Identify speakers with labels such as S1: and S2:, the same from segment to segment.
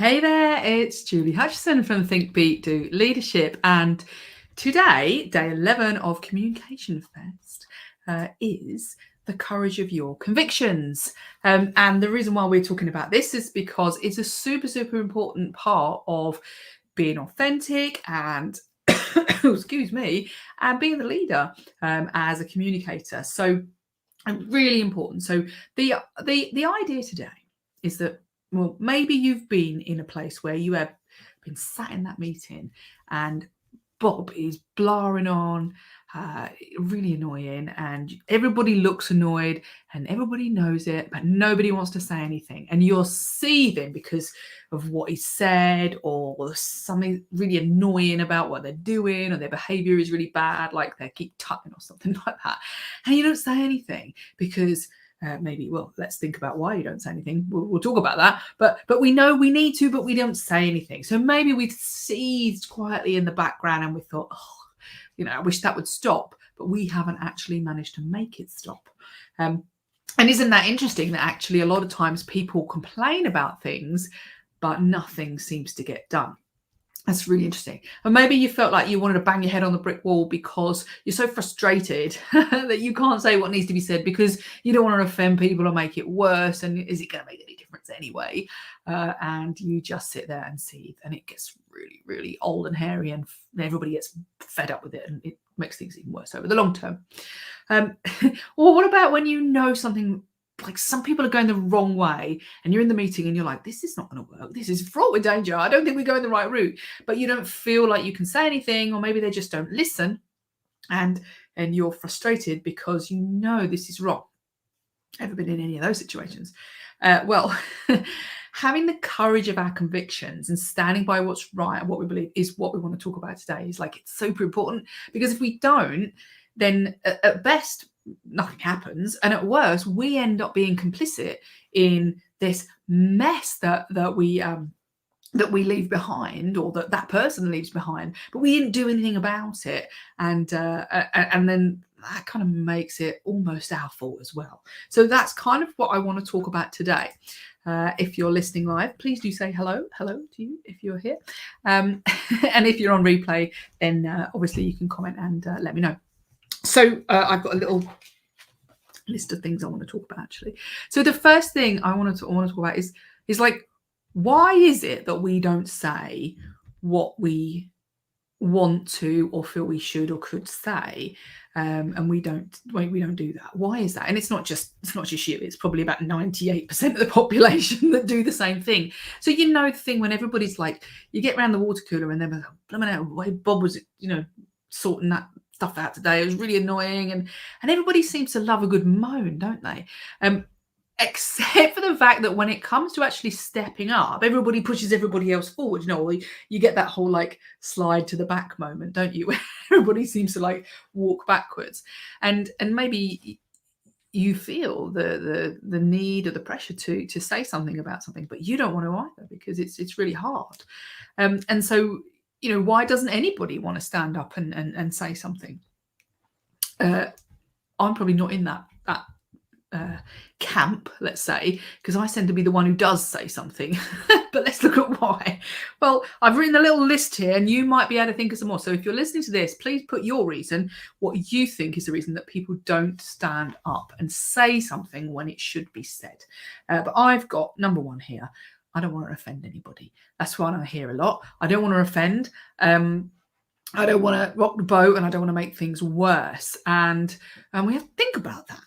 S1: Hey there, it's Julie Hutchison from Think Beat Do Leadership, and today, day 11 of Communication Fest, is the courage of your convictions. And the reason why we're talking about this is because it's a super, super important part of being authentic and, excuse me, and being the leader as a communicator. So, really important. So, the idea today is that, well, maybe you've been in a place where you have been sat in that meeting and Bob is blaring on, really annoying, and everybody looks annoyed and everybody knows it, but nobody wants to say anything. And you're seething because of what he said, or there's something really annoying about what they're doing, or their behavior is really bad, like they keep tucking or something like that. And you don't say anything because maybe, well, let's think about why you don't say anything. We'll talk about that. But we know we need to, but we don't say anything. So maybe we've seethed quietly in the background and we thought, I wish that would stop. But we haven't actually managed to make it stop. And isn't that interesting that actually a lot of times people complain about things, but nothing seems to get done? That's really interesting. And maybe you felt like you wanted to bang your head on the brick wall because you're so frustrated that you can't say what needs to be said because you don't want to offend people or make it worse. And is it going to make any difference anyway? And you just sit there and seethe, and it gets really, really old and hairy, and everybody gets fed up with it, and it makes things even worse over the long term. Or what about when you know something, like some people are going the wrong way and you're in the meeting and you're like, this is not going to work. This is fraught with danger. I don't think we're going the right route, but you don't feel like you can say anything, or maybe they just don't listen, and you're frustrated because you know this is wrong. Ever been in any of those situations? Well, having the courage of our convictions and standing by what's right and what we believe is what we want to talk about today. It's like, it's super important, because if we don't, then at best nothing happens, and at worst we end up being complicit in this mess that we leave behind, or that person leaves behind, but we didn't do anything about it, and then that kind of makes it almost our fault as well. So that's kind of what I want to talk about today. If you're listening live, please do say hello to you if you're here, and if you're on replay, then obviously you can comment and let me know. So I've got a little list of things I want to talk about, actually. So the first thing I want to talk about is like, why is it that we don't say what we want to or feel we should or could say, and we don't do that? Why is that? And it's not just you. It's probably about 98% of the population that do the same thing. So the thing when everybody's like, you get around the water cooler and they're like, blimey, out why Bob was sorting that stuff out today. It was really annoying, and everybody seems to love a good moan, don't they? Except for the fact that when it comes to actually stepping up, everybody pushes everybody else forward. You get that whole like slide to the back moment, don't you? Where everybody seems to like walk backwards, and maybe you feel the need or the pressure to say something about something, but you don't want to either, because it's really hard. And so, why doesn't anybody want to stand up and say something? I'm probably not in that camp, let's say, because I tend to be the one who does say something. But let's look at why. Well, I've written a little list here, and you might be able to think of some more. So if you're listening to this, please put your reason, what you think is the reason that people don't stand up and say something when it should be said. But I've got number one here. I don't want to offend anybody. That's one I hear a lot. I don't want to offend. I don't want to rock the boat, and I don't want to make things worse. And we have to think about that.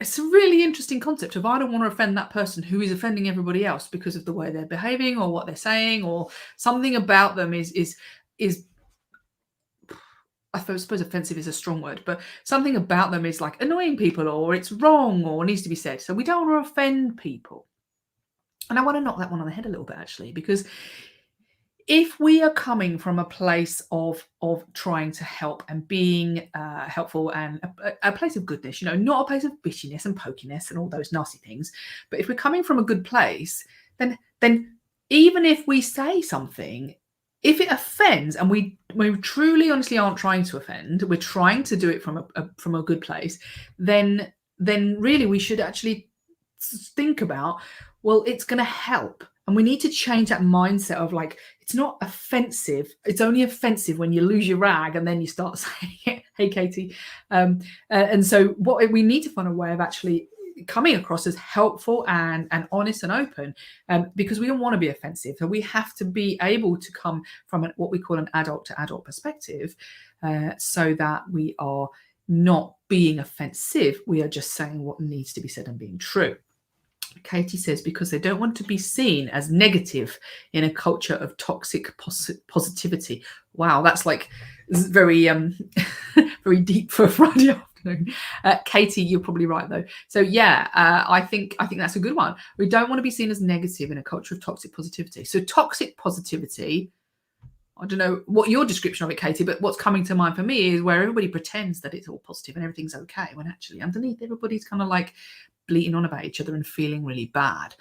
S1: It's a really interesting concept of, I don't want to offend that person who is offending everybody else because of the way they're behaving or what they're saying, or something about them is I suppose offensive is a strong word, but something about them is like annoying people, or it's wrong, or needs to be said. So we don't want to offend people. And I want to knock that one on the head a little bit, actually, because if we are coming from a place of trying to help and being helpful, and a place of goodness, not a place of bitchiness and pokiness and all those nasty things, but if we're coming from a good place, then even if we say something, if it offends, and we truly honestly aren't trying to offend, we're trying to do it from a good place, then really we should actually think about, well, it's going to help. And we need to change that mindset of like, it's not offensive. It's only offensive when you lose your rag and then you start saying, hey, Katie. And so what we need to find a way of actually coming across as helpful and honest and open, because we don't want to be offensive. So we have to be able to come from what we call an adult to adult perspective, so that we are not being offensive. We are just saying what needs to be said and being true. Katie says, because they don't want to be seen as negative in a culture of toxic positivity. Wow, that's like very very deep for a Friday afternoon. Katie, you're probably right though. So yeah, I think that's a good one. We don't want to be seen as negative in a culture of toxic positivity. So toxic positivity, I don't know what your description of it, Katie, but what's coming to mind for me is where everybody pretends that it's all positive and everything's okay, when actually underneath everybody's kind of like bleating on about each other and feeling really bad.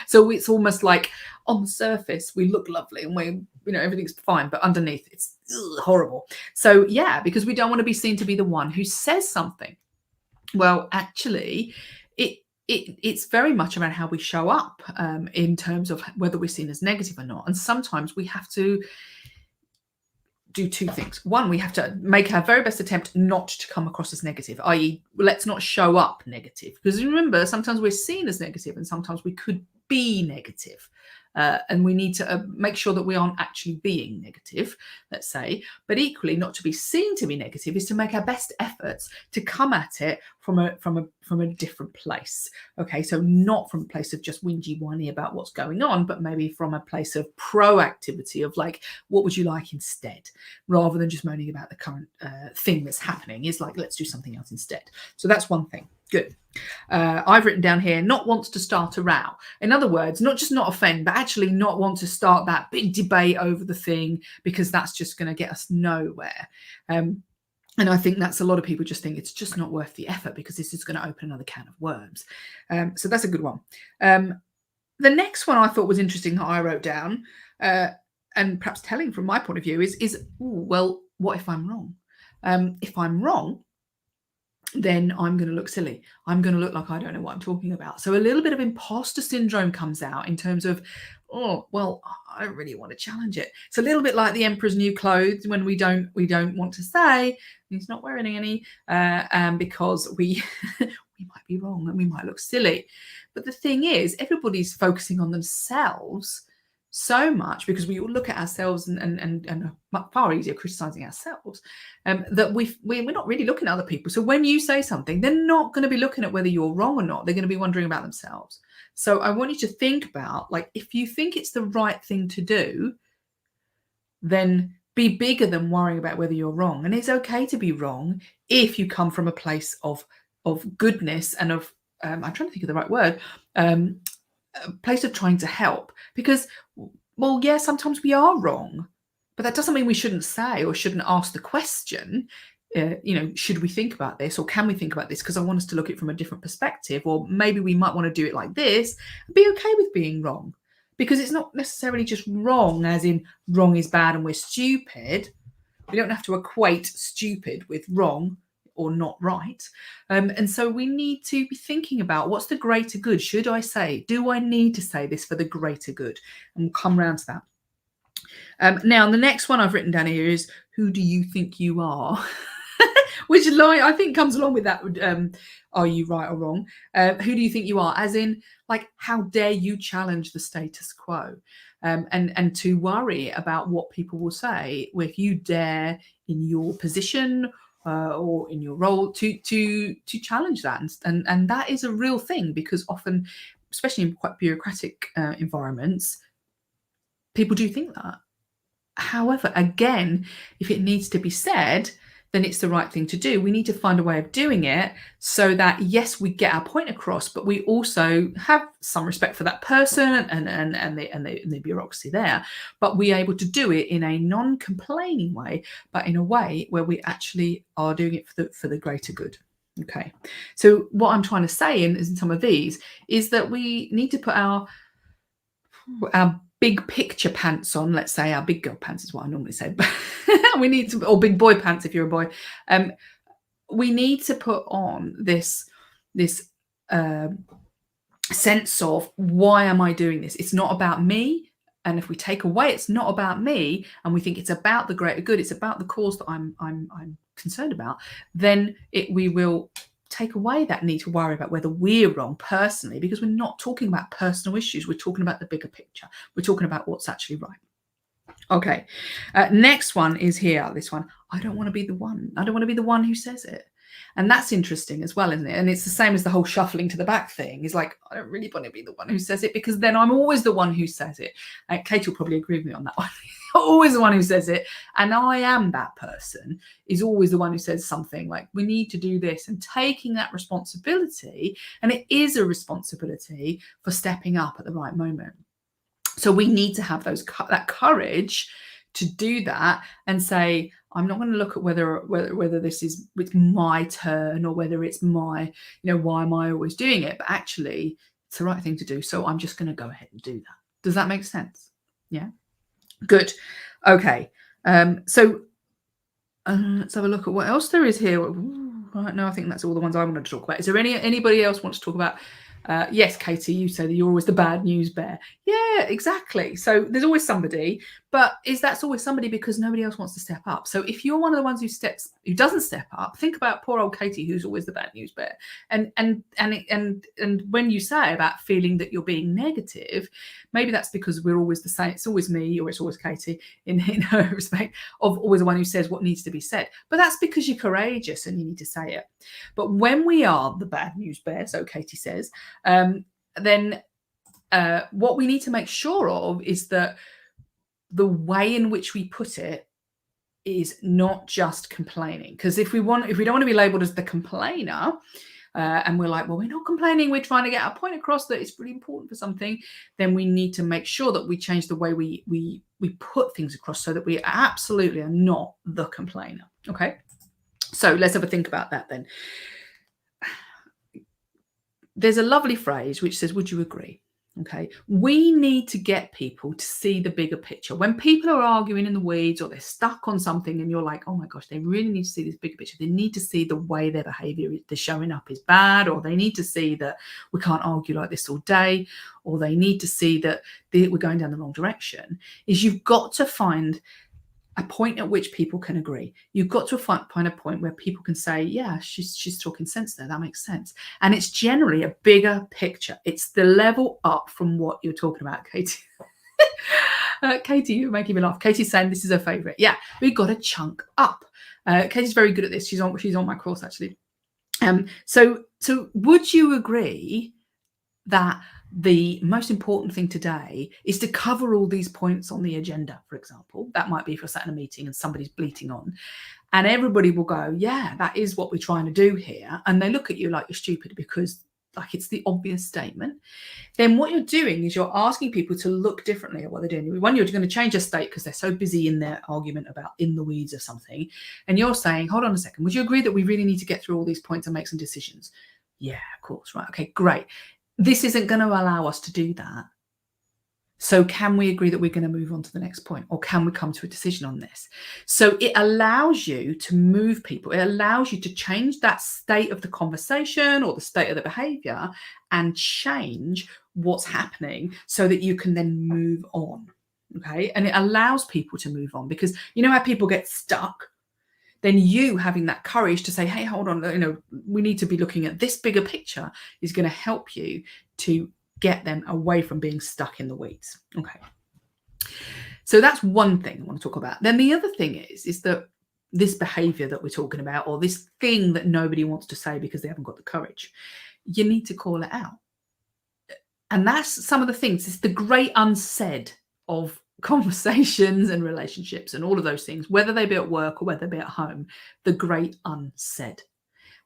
S1: So it's almost like on the surface we look lovely and everything's fine, but underneath it's horrible. So yeah, because we don't want to be seen to be the one who says something. Well, actually, it's very much about how we show up, in terms of whether we're seen as negative or not. And sometimes we have to do two things. One, we have to make our very best attempt not to come across as negative, i.e., let's not show up negative. Because remember, sometimes we're seen as negative and sometimes we could be negative. And we need to make sure that we aren't actually being negative, let's say. But equally, not to be seen to be negative is to make our best efforts to come at it from a different place. Okay, so not from a place of just whingy whiny about what's going on, but maybe from a place of proactivity of like, what would you like instead, rather than just moaning about the current thing that's happening. Is like, let's do something else instead. So that's one thing. Good. I've written down here, not wants to start a row. In other words, not just not offend, but actually not want to start that big debate over the thing, because that's just going to get us nowhere. And I think that's a lot of people just think it's just not worth the effort because this is going to open another can of worms. So that's a good one. The next one I thought was interesting that I wrote down, and perhaps telling from my point of view, is well, what if I'm wrong? If I'm wrong, then I'm going to look silly. I'm going to look like I don't know what I'm talking about. So a little bit of imposter syndrome comes out in terms of, oh, well, I really want to challenge it. It's a little bit like the emperor's new clothes when we don't want to say he's not wearing any, because we might be wrong and we might look silly. But the thing is, everybody's focusing on themselves so much, because we all look at ourselves and far easier criticizing ourselves, that we're not really looking at other people. So when you say something, they're not going to be looking at whether you're wrong or not. They're going to be wondering about themselves. So I want you to think about, like, if you think it's the right thing to do, then be bigger than worrying about whether you're wrong. And it's okay to be wrong if you come from a place of goodness and of I'm trying to think of the right word, a place of trying to help. Because, well, yeah, sometimes we are wrong, but that doesn't mean we shouldn't say or shouldn't ask the question, should we think about this, or can we think about this, because I want us to look at it from a different perspective, or maybe we might want to do it like this, and be okay with being wrong. Because it's not necessarily just wrong as in wrong is bad and we're stupid. We don't have to equate stupid with wrong or not right. And so we need to be thinking about, what's the greater good? Should I say, do I need to say this for the greater good? And we'll come round to that. Now, the next one I've written down here is, who do you think you are? Which line I think comes along with that. Are you right or wrong? Who do you think you are? As in, like, how dare you challenge the status quo? And to worry about what people will say if you dare, in your position or in your role, to challenge that. And that is a real thing, because often, especially in quite bureaucratic environments, people do think that. However, again, if it needs to be said, then it's the right thing to do. We need to find a way of doing it so that, yes, we get our point across, but we also have some respect for that person and the bureaucracy there. But we're able to do it in a non-complaining way, but in a way where we actually are doing it for the greater good. Okay. So what I'm trying to say in some of these is that we need to put our big picture pants on. Let's say our big girl pants is what I normally say. We need to, or big boy pants if you're a boy. We need to put on this sense of, why am I doing this? It's not about me. And if we take away it's not about me, and we think it's about the greater good, it's about the cause that I'm concerned about, then we will take away that need to worry about whether we're wrong personally, because we're not talking about personal issues. We're talking about the bigger picture. We're talking about what's actually right. Okay. Next one is here. This one. I don't want to be the one. I don't want to be the one who says it. And that's interesting as well, isn't it? And it's the same as the whole shuffling to the back thing. It's like, I don't really want to be the one who says it, because then I'm always the one who says it. Kate will probably agree with me on that one. Always the one who says it. And I am that person, is always the one who says something like, we need to do this, and taking that responsibility. And it is a responsibility for stepping up at the right moment. So we need to have that courage to do that and say, I'm not going to look at whether this is it's my turn, or whether it's my, why am I always doing it? But actually, it's the right thing to do. So I'm just going to go ahead and do that. Does that make sense? Yeah. Good. Okay. So let's have a look at what else there is here. Right now, I think that's all the ones I wanted to talk about. Is there anybody else wants to talk about? Yes, Katie, you say that you're always the bad news bear. Yeah, exactly. So there's always somebody, but that's always somebody because nobody else wants to step up. So if you're one of the ones who doesn't step up, think about poor old Katie, who's always the bad news bear. And when you say about feeling that you're being negative, maybe that's because we're always the same. It's always me, or it's always Katie in her respect of always the one who says what needs to be said. But that's because you're courageous and you need to say it. But when we are the bad news bear, so Katie says, then what we need to make sure of is that the way in which we put it is not just complaining. Because if we don't want to be labeled as the complainer, and we're like, well, we're not complaining, we're trying to get our point across that it's really important for something, then we need to make sure that we change the way we put things across, so that we absolutely are not the complainer. Okay, so let's have a think about that then. There's a lovely phrase which says, would you agree? Okay, we need to get people to see the bigger picture. When people are arguing in the weeds, or they're stuck on something, and you're like, oh my gosh, they really need to see this bigger picture. They need to see the way their behavior, they're showing up, is bad, or they need to see that we can't argue like this all day, or they need to see that we're going down the wrong direction. Is you've got to find a point at which people can agree. You've got to find a point where people can say, yeah, she's talking sense there. That makes sense. And it's generally a bigger picture. It's the level up from what you're talking about, Katie. Katie, you're making me laugh. Katie's saying this is her favorite. Yeah, we've got to chunk up. Katie's very good at this. She's on my course, actually. So would you agree that the most important thing today is to cover all these points on the agenda? For example, that might be if you're sat in a meeting and somebody's bleating on, and everybody will go, yeah, that is what we're trying to do here. And they look at you like you're stupid, because like it's the obvious statement. Then what you're doing is you're asking people to look differently at what they're doing. One, you're going to change their state because they're so busy in their argument about in the weeds of something. And you're saying, hold on a second, would you agree that we really need to get through all these points and make some decisions? Yeah, of course. Right. Okay, great. This isn't going to allow us to do that. So can we agree that we're going to move on to the next point, or can we come to a decision on this? So it allows you to move people. It allows you to change that state of the conversation or the state of the behavior and change what's happening so that you can then move on. Okay. And it allows people to move on, because you know how people get stuck? Then you having that courage to say, hey, hold on, we need to be looking at this bigger picture, is going to help you to get them away from being stuck in the weeds. Okay. So that's one thing I want to talk about. Then the other thing is that this behavior that we're talking about, or this thing that nobody wants to say because they haven't got the courage, you need to call it out. And that's some of the things. It's the great unsaid of conversations and relationships and all of those things, whether they be at work or whether they be at home, the great unsaid.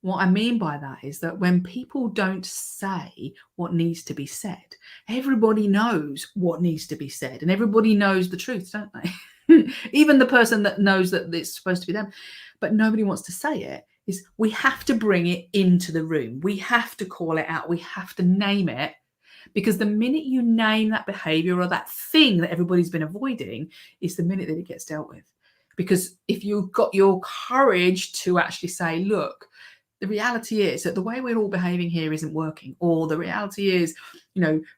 S1: What I mean by that is that when people don't say what needs to be said, everybody knows what needs to be said, and everybody knows the truth, don't they? Even the person that knows that it's supposed to be them, but nobody wants to say it. Is we have to bring it into the room. We have to call it out. We have to name it. Because the minute you name that behavior or that thing that everybody's been avoiding, is the minute that it gets dealt with. Because if you've got your courage to actually say, look, The reality is that the way we're all behaving here isn't working, or the reality is,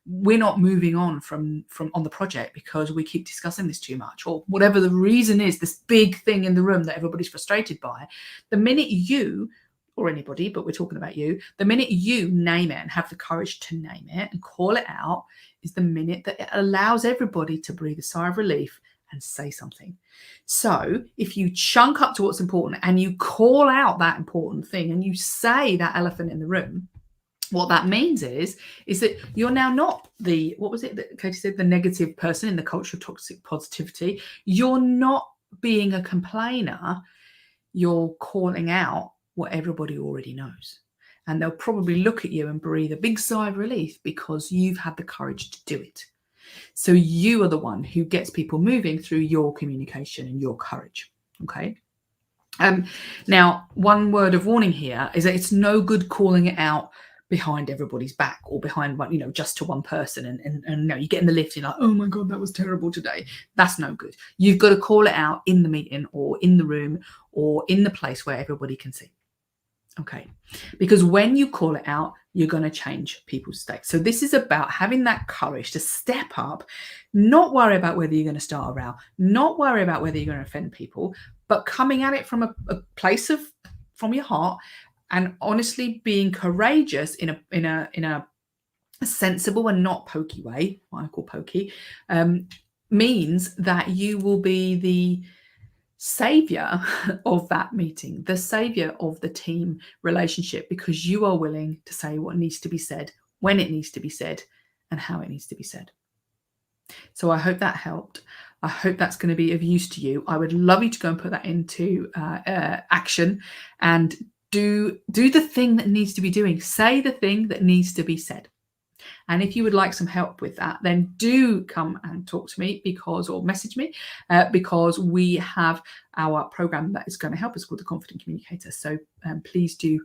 S1: we're not moving on from on the project because we keep discussing this too much, or whatever the reason is, this big thing in the room that everybody's frustrated by. The minute you, or anybody, but we're talking about you, the minute you name it and have the courage to name it and call it out is the minute that it allows everybody to breathe a sigh of relief and say something. So if you chunk up to what's important and you call out that important thing and you say that elephant in the room, what that means is that you're now not the, what was it that Katie said, the negative person in the culture of toxic positivity. You're not being a complainer. You're calling out what everybody already knows. And they'll probably look at you and breathe a big sigh of relief because you've had the courage to do it. So you are the one who gets people moving through your communication and your courage. Okay. Now, one word of warning here is that it's no good calling it out behind everybody's back or behind, just to one person. And you get in the lift, you're like, oh my God, that was terrible today. That's no good. You've got to call it out in the meeting or in the room or in the place where everybody can see. Okay, because when you call it out, you're going to change people's state. So this is about having that courage to step up, not worry about whether you're going to start a row, not worry about whether you're going to offend people, but coming at it from a place from your heart and honestly being courageous in a sensible and not pokey way, what I call pokey, means that you will be the savior of that meeting, the savior of the team relationship, because you are willing to say what needs to be said, when it needs to be said, and how it needs to be said. So I hope that helped. I hope that's going to be of use to you. I would love you to go and put that into action and do the thing that needs to be doing. Say the thing that needs to be said. And if you would like some help with that, then do come and talk to me or message me because we have our program that is going to help us called the Confident Communicator. So please do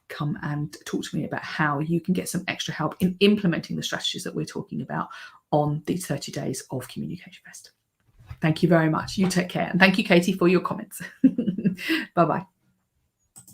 S1: come and talk to me about how you can get some extra help in implementing the strategies that we're talking about on these 30 days of Communication Fest. Thank you very much. You take care. And thank you, Katie, for your comments. Bye-bye.